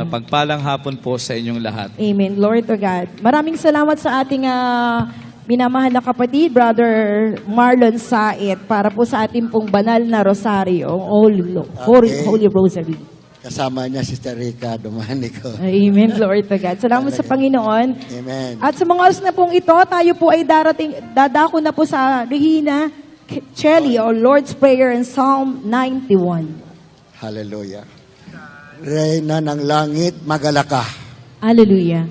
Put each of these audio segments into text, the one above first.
Mapagpalang hapon po sa inyong lahat. Amen. Glory to God. Maraming salamat sa ating minamahal na kapatid, Brother Marlon Saet, para po sa ating pong banal na rosaryo, Holy Rosary. Kasama niya, Sister Rica Domanico. Amen. Glory to God. Salamat sa Panginoon. Amen. At sa mga oras na pong ito, tayo po ay dadako na po sa Regina Celli o Lord's Prayer and Psalm 91. Hallelujah. Reyna ng langit, magalaka. Hallelujah.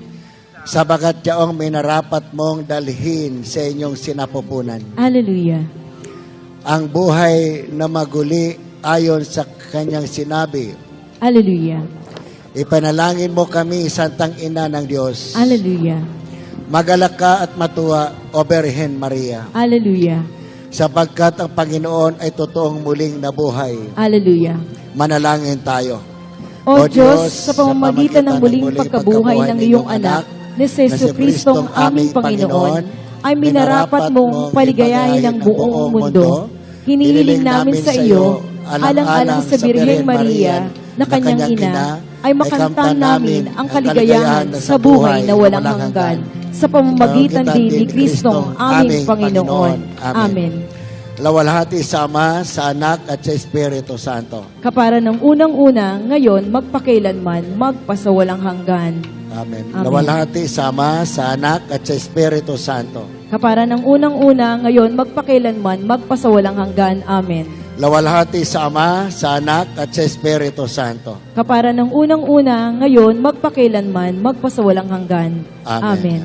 Sabagat yaong minarapat mong dalhin sa inyong sinapupunan. Hallelujah. Ang buhay na maguli ayon sa kanyang sinabi. Hallelujah. Ipanalangin mo kami, Santang Ina ng Diyos. Hallelujah. Magalaka at matuwa, O Birhen Maria. Hallelujah. Sapagkat ang Panginoon ay totoong muling nabuhay. Hallelujah. Manalangin tayo. O Diyos, sa pamamagitan ng muling pagkabuhay ng iyong anak, ni Jesu Kristong aming Panginoon, ay minarapat mong paligayahin ang buong mundo. Hinihiling namin sa iyo, alang-alang sa Birheng Maria, na kanyang ina, ay makamtan namin ang kaligayahan sa buhay na walang hanggan, sa pamamagitan din ni Kristong aming Panginoon. Amen. Lawalhati sa Ama, sa Anak, at sa Espiritu Santo. Kapara ng unang-una, ngayon, magpakailanman, magpasawalang hanggan. Amen. Amen. Lawalhati sa Ama, sa Anak, at sa Espiritu Santo. Kapara ng unang-una, ngayon, magpakailanman, magpasawalang hanggan. Amen. Lawalhati sa Ama, sa Anak, at sa Espiritu Santo. Kapara ng unang-una, ngayon, magpakailanman, magpasawalang hanggan. Amen. Amen.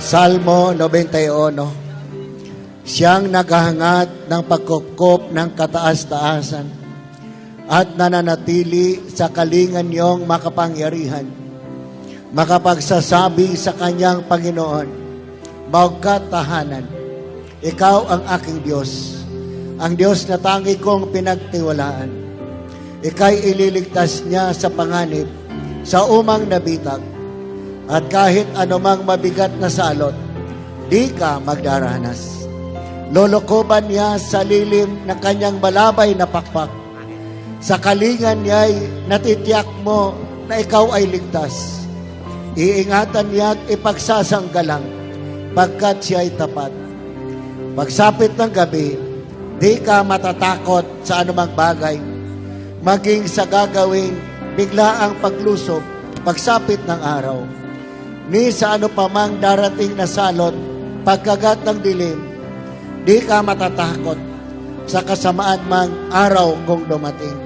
Salmo 91. Siyang naghahangat ng pagkupkop ng kataas-taasan at nananatili sa kalingan niyong makapangyarihan. Makapagsasabi sa kanyang Panginoon, "Maog ka tahanan, ikaw ang aking Diyos, ang Diyos na tangi kong pinagtiwalaan. Ika'y ililigtas niya sa panganib, sa umang nabitag, at kahit anumang mabigat na salot, di ka magdaranas. Lolokoban niya sa lilim ng kanyang malabay na pakpak. Sa kalingan niya'y natitiyak mo na ikaw ay ligtas. Iingatan niya at ipagsasanggalang pagkat siya ay tapat. Pagsapit ng gabi, di ka matatakot sa anumang bagay. Maging sa gagawing bigla ang paglusob, pagsapit ng araw. Ni sa ano pa mang darating na salot, pagkagat ng dilim, di ka matatakot sa kasamaan mang araw kung dumating.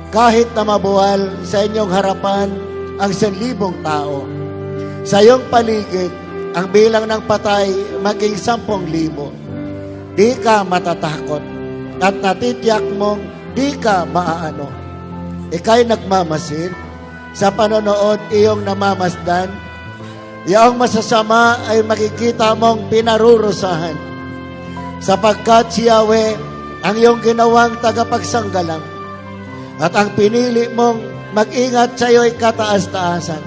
Kahit na mabuwal sa inyong harapan ang 1,000 tao, sa iyong paligid ang bilang ng patay maging 10,000, di ka matatakot at natitiyak mong di ka maaano. Ika'y nagmamasid sa panonood iyong namamasdan. Iyong masasama ay makikita mong pinarurusahan, sapagkat si Yahweh ang iyong ginawang tagapagsanggalang at ang pinili mong mag-ingat sa iyo'y kataas-taasan.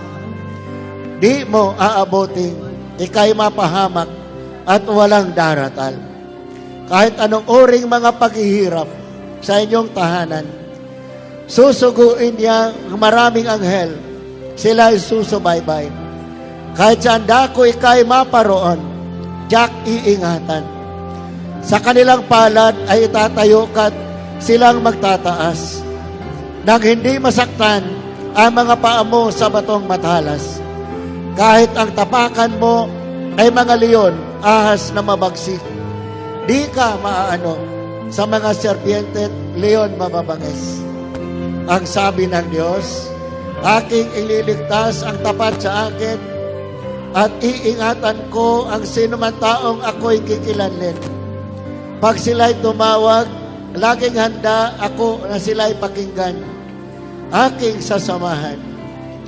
Di mo aabuting ika'y mapahamak at walang daratal. Kahit anong uring mga paghihirap sa inyong tahanan, susuguin niya ang maraming anghel, sila'y susubaybay. Kahit saan dako ika'y maparoon, tiyak iingatan. Sa kanilang palad ay itatayo ka't silang magtataas, nang hindi masaktan ang mga paa mo sa batong matalas. Kahit ang tapakan mo ay mga leon, ahas na mabagsik, di ka maaano sa mga serpiente at leon mababangis. Ang sabi ng Diyos, aking ililigtas ang tapat sa akin, at iingatan ko ang sinuman taong ako'y kikilanlin. Pag sila'y tumawag, laging handa ako na sila'y pakinggan. Aking sasamahan.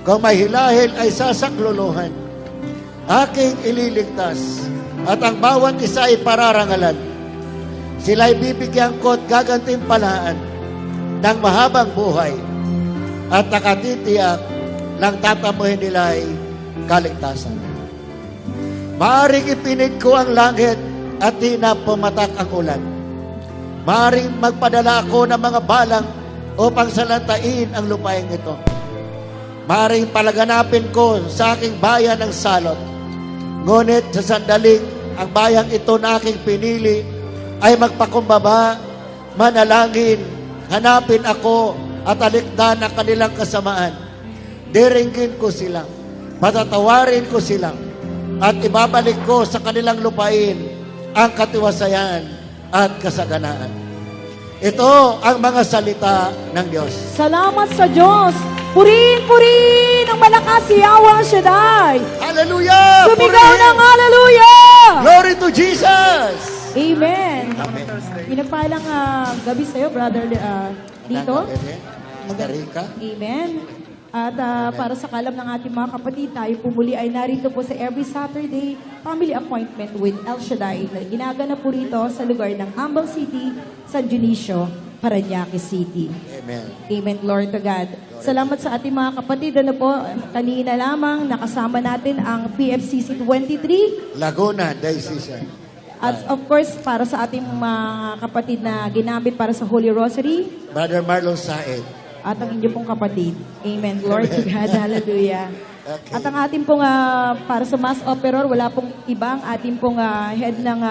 Kung may hilahil ay sasakluluhan. Aking ililigtas, at ang bawat isa ay pararangalan. Sila'y bibigyan ko at gagantimpalaan ng mahabang buhay, at nakatitiyak ng tatamuhin nila'y kaligtasan. Maaring ipinid ko ang langit at di na pumatak ang ulan. Maaring magpadala ako ng mga balang upang salantain ang lupain ito. Maaring palaganapin ko sa aking bayan ng salot. Ngunit sa sandaling ang bayang ito na aking pinili ay magpakumbaba, manalangin, hanapin ako at alikdan ang kanilang kasamaan. Diringgin ko sila, patatawarin ko sila, at ibabalik ko sa kanilang lupain ang katiwasayan at kasaganaan. Ito ang mga salita ng Diyos. Salamat sa Diyos. Purihin ang malakas si Yahweh Shaddai. Hallelujah! Sumigaw ng hallelujah! Glory to Jesus! Amen. Amen. Pinagpalang gabi sa'yo, brother dito. Magarika. Amen. At para sa kalam ng ating mga kapatid, tayo pumuli ay narito po sa every Saturday family appointment with El Shaddai na ginaganap po rito sa lugar ng Ambal City, San Dionisio, Parañaque City. Amen. Amen. Glory to God. Salamat sa ating mga kapatid. Ano po, kanina lamang nakasama natin ang PFCC 23. Laguna, Diocese. At of course, para sa ating mga kapatid na ginamit para sa Holy Rosary, Brother Marlon Saed. at ang inyong pong kapatid. Amen. Glory to God. Hallelujah. Okay. At ang ating pong, para sa Mass Operor, wala pong ibang ating pong head ng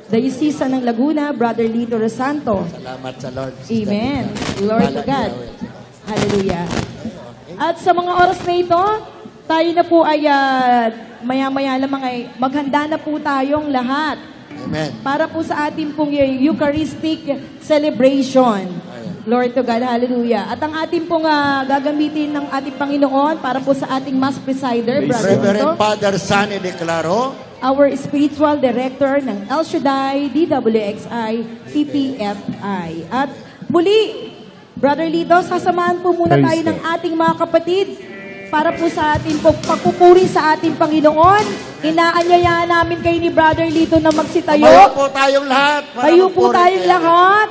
Diocese ng Laguna, Brother Lito Rosanto. Salamat sa Lord. Amen. Glory to God. Hallelujah. At sa mga oras na ito, tayo na po ay maya-maya lamang ay maghanda na po tayong lahat Amen. para po sa ating pong Eucharistic celebration. Ayan. Glory to God. Hallelujah. At ang ating pong gagamitin ng ating Panginoon para po sa ating Mass Presider, Brother Reverend Lito, Father Sunny Declaro, our spiritual director ng El Shaddai, DWXI, TPFI. At muli, Brother Lito, sasamahan po muna Praise tayo God. ng ating mga kapatid para po sa ating pagpupuri sa ating Panginoon. Inaanyayaan namin kayo ni Brother Lito na tayo magsitayo. po tayong lahat. para Tayo po magpuri tayong kay- lahat.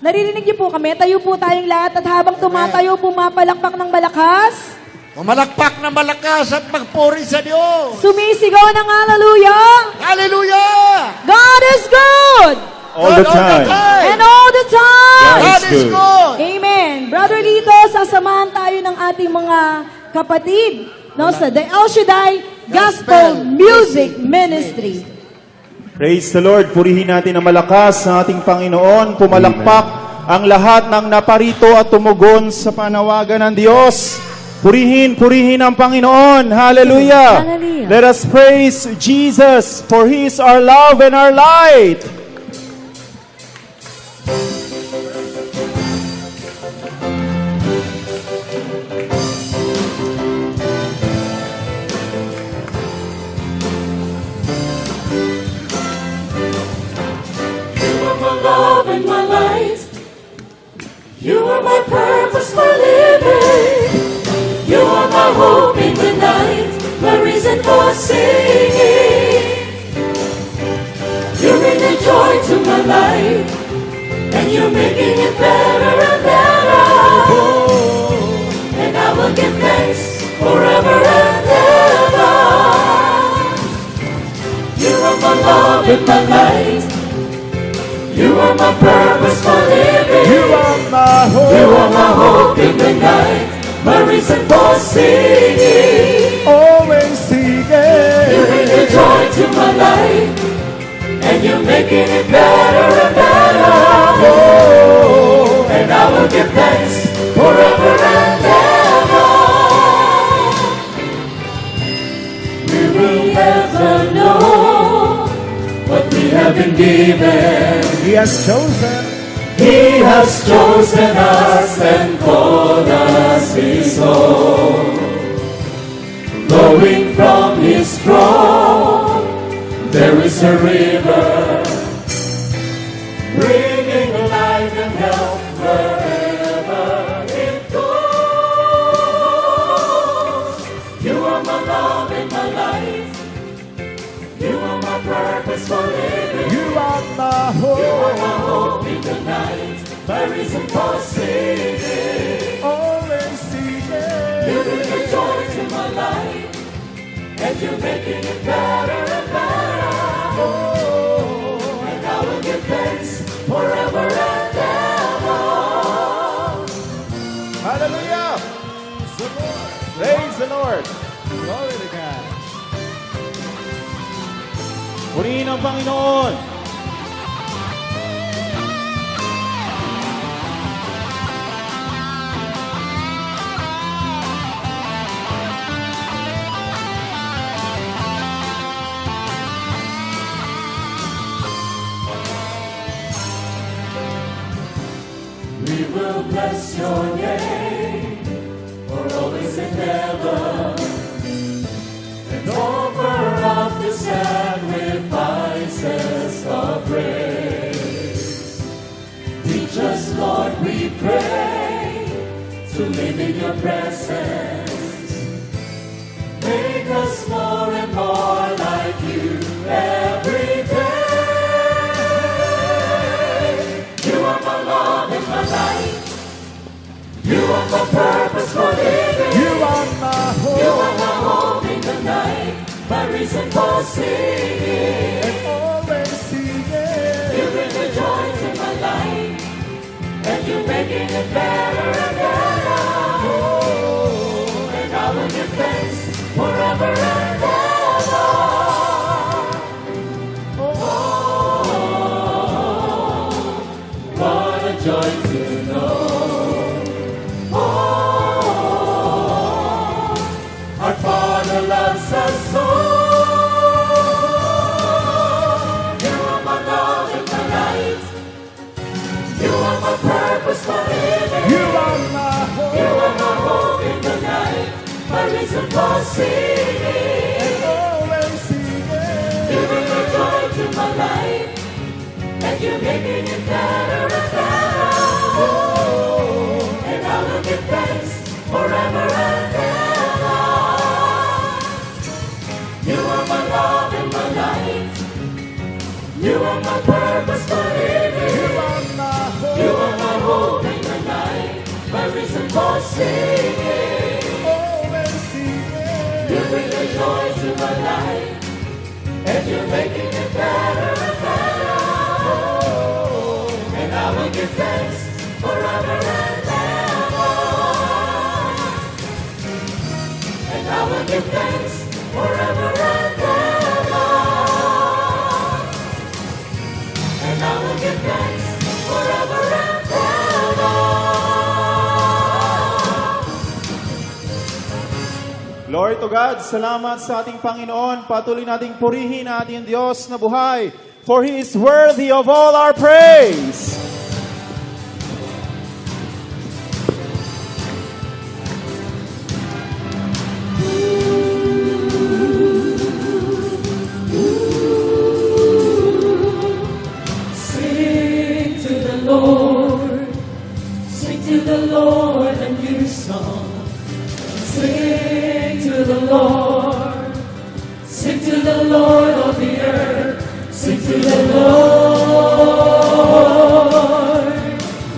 Naririnig niyo po kami? Tayo po tayong lahat at habang tumatayo, pumapalakpak ng malakas. Pumalakpak na malakas at magpuri sa Diyos. Sumisigaw ng hallelujah. Hallelujah! God is good. All the time. And all the time. God is good. good. Amen. Brother Lito, sasamahan tayo ng ating mga kapatid no, sa The El Shaddai Gospel Music Ministry. Praise the Lord. Purihin natin ang malakas ng ating Panginoon. Pumalakpak ang lahat ng naparito at tumugon sa panawagan ng Diyos. Purihin ang Panginoon. Hallelujah. Hallelujah. Let us praise Jesus, for He is our love and our light. You are my love and my light. You are my purpose for living. You are my hope in the night, my reason for singing. You bring the joy to my life, and you're making it better and better. And I will give thanks forever and ever. You are my love and my light. You are my purpose for living. You are my hope. You are my hope in the night, my reason for singing. Always singing. You bring the joy to my life, and you're making it better and better. And I will give thanks forever and ever. We will never know what we have been given. He has chosen. He has chosen us and called us His own. Flowing from His throne, there is a river, bringing life and health wherever it goes. You are my love and my life. You are my purpose for living. You are my hope. You are my hope in the night, my reason for singing. Always singing. You bring the joy to my life, and you're making it better and better. And I will give thanks forever and ever. Hallelujah. Praise the Lord. Glory to God. Purihin ang Panginoon. We will bless your name for always and ever, and offer up the sacrifices of praise. Teach us, Lord, we pray, to live in your presence. Make us more and more like you every day. You are my love and my light. You are my purpose for living. You are my hope. You are my hope in the night, my reason for singing. And always singing. You bring the joy to my life, and you're making it better and better. And I will give thanks forever and ever. What a joy to know. Our Father loves us so. purpose for living. You are my hope in the night, my reason for singing. You bring the joy to my life, and you're making it better and better. And I will give thanks forever and ever. You are my love and my life. You are my purpose for living. You are my hope in the night, my reason for singing. You bring the joy to my life, and you're making it better and better. And I will give thanks forever and ever. And I will give thanks forever and ever. And I will give thanks forever and ever. Glory to God. Salamat sa ating Panginoon. Patuloy nating purihin ating Diyos na buhay. For He is worthy of all our praise. Sing to the Lord. Sing to the Lord a new song. Sing to the Lord. Sing to the Lord of the earth. Sing to the Lord.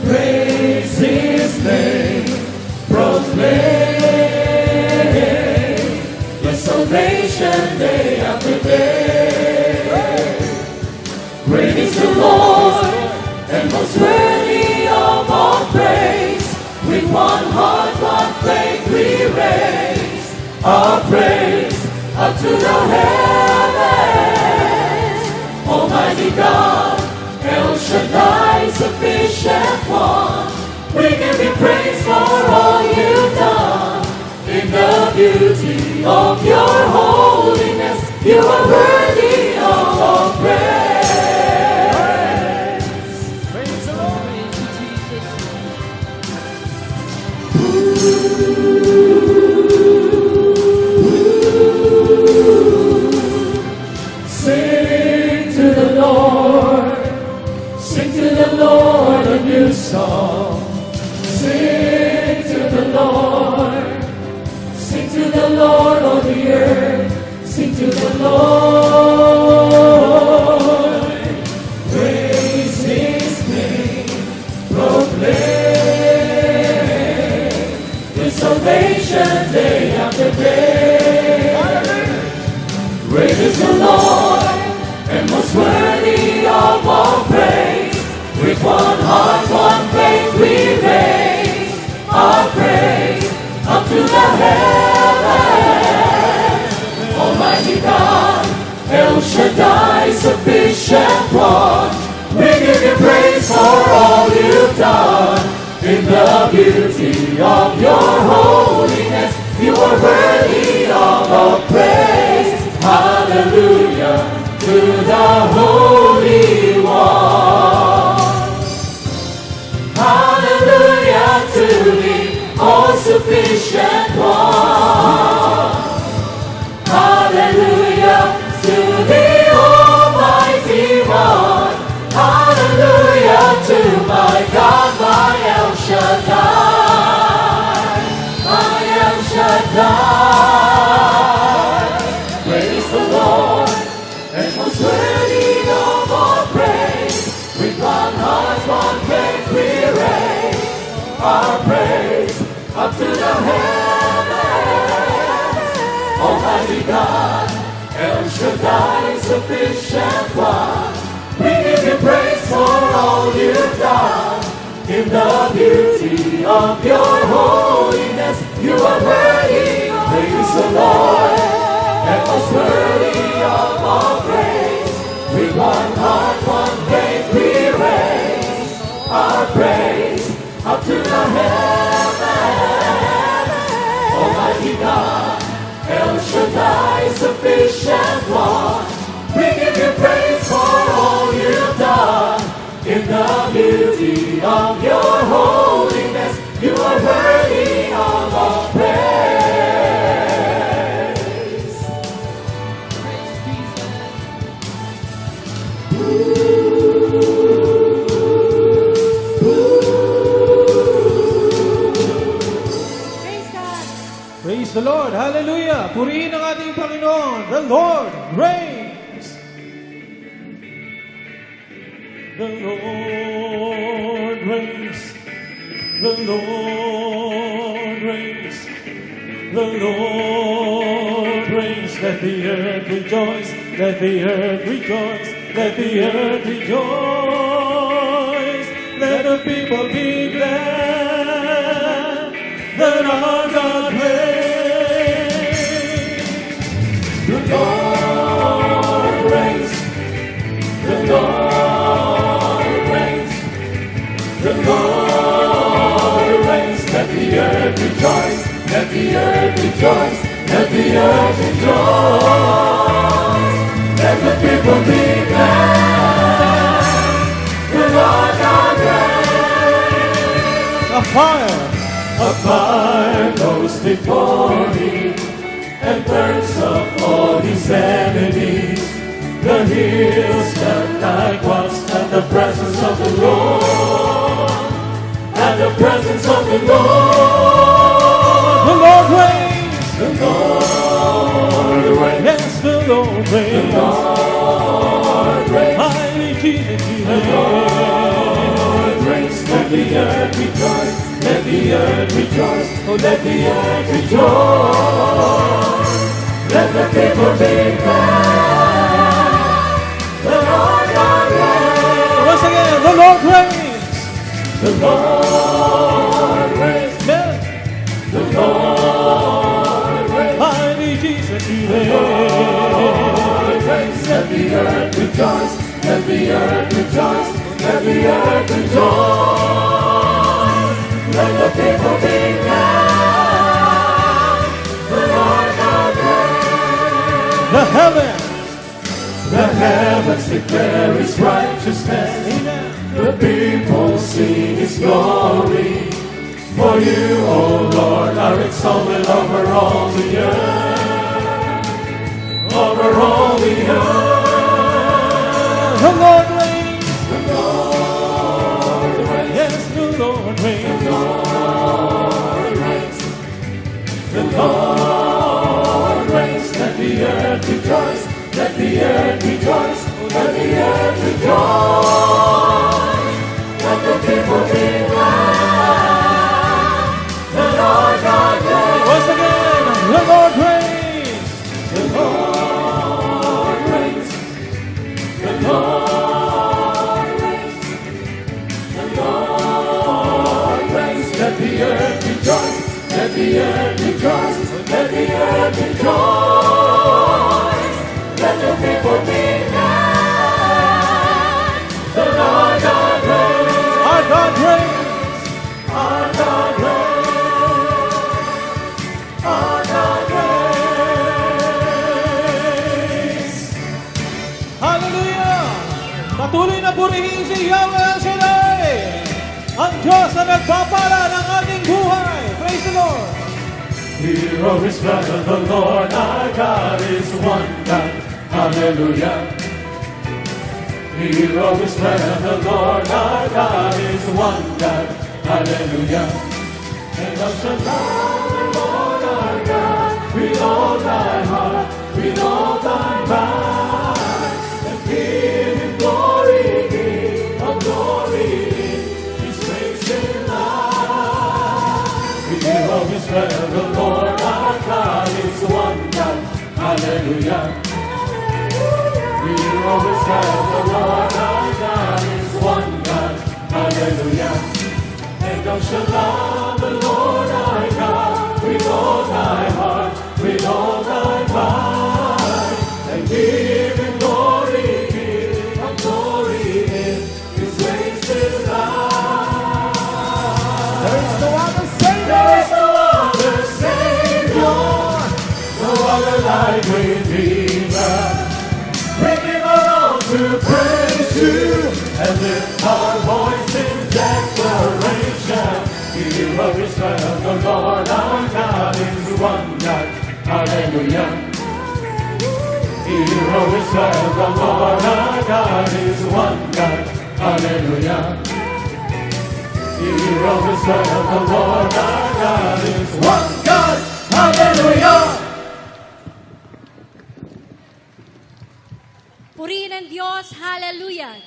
Praise His name. Proclaim His salvation day after day. Great is the Lord and most worthy of all praise. With one heart, one faith we raise our praise up to the heavens. Almighty God, El Shaddai, sufficient one, we give you praise for all you've done. In the beauty of your holiness, you are worthy of all praise. Praise the Lord. Sing to the Lord, sing to the Lord a new song. Sing to the Lord, sing to the Lord all the earth. Sing to the Lord, praise His name, proclaim His salvation day after day. Great is the Lord and most worthy of all praise. With one heart, one faith we raise our praise up to the heavens. Almighty God, El Shaddai, sufficient one, we give you praise for all you've done. In the beauty of your holiness, you are worthy of all praise. Hallelujah to the Holy One. Hallelujah to the all-sufficient one. Hallelujah to the Almighty One. Hallelujah to my God, my El Shaddai, my El Shaddai. Praise the Lord, and most worthy of all praise. With one heart, one faith we raise our praise up to the heavens. Almighty God, El Shaddai, sufficient one, we give you praise for all you've done. In the beauty of your holiness, you are worthy. Praise the Lord, and most worthy of all praise. With one heart, one faith we raise our praise up to the heavens. Almighty God, El Shaddai, sufficient one, we give you praise for all you've done. In the beauty of your holiness, Praise the Lord. Hallelujah. Purihin ang ating Panginoon. The Lord reigns. The Lord reigns. The Lord reigns. The Lord reigns. Let the earth rejoice. Let the earth rejoice. Let the earth rejoice. Let the people be glad that our God reigns. The Lord reigns. The Lord reigns. The Lord reigns. Let the earth rejoice. Let the earth rejoice. Let the earth rejoice. Let the people be glad. The Lord God reigns. A fire goes before him and burns up all his enemies. The hills stand like wax at the presence of the Lord. At the presence of the Lord. The Lord reigns. The Lord reigns. Yes, the Lord reigns. The Lord reigns. Mighty Jesus, the Lord reigns. Let the earth rejoice. Let the earth rejoice. Oh, let the earth rejoice. Let the people be glad. The Lord God reigns. Once again, the Lord reigns. The Lord reigns. Yes. The Lord reigns. Mighty Jesus, He reigns. Let the earth rejoice. Let the earth rejoice. Let the earth rejoice. Let the people be glad. The Lord God reigns. The heavens declare His righteousness. Amen. The people sing His glory. For you, O Lord, are exalted over all the earth. Over all the earth. The Lord reigns. The Lord reigns. Yes, the Lord reigns. The Lord reigns. The Lord reigns. Let the earth rejoice. Let the earth rejoice. Let the earth rejoice. Let the people be glad. The Lord God reigns. Once again, the Lord reigns. The Lord reigns. The Lord reigns. The Lord reigns. Let the earth rejoice. Let the earth rejoice. Let the earth rejoice. Let the people be glad. The Lord God reigns. Our God reigns. Our God reigns. Our God reigns. Hallelujah! Patuloy na purihin si Yahweh El Shaddai, ang Diyos na nagpapala ng ating buhay. Praise the Lord! Hero is better, the Lord our God is one God. Hallelujah. Hero is better, the Lord our God is one God. Hallelujah. And thou shalt love the Lord our God with all thy heart, with all thy mind, and give Him glory, give Him glory, His grace in life. Hero is better, the Lord our God is one God. Hallelujah. Hero is better, the Lord our God is one God. Hallelujah. And thou shalt love the Lord our God with all thy heart, with all thy mind, and give Him glory, give Him glory in His grace is life. There is no other Savior. There is no other Savior. No other like Redeemer. Bringing our own to praise you and lift our voice in declaration. Hero is better, the Lord our God is one God. Hallelujah. Hear always serve the Lord our God is one God. Hallelujah. Hear always serve the Lord our God is one God. Hallelujah. Purihin ang Diyos, hallelujah!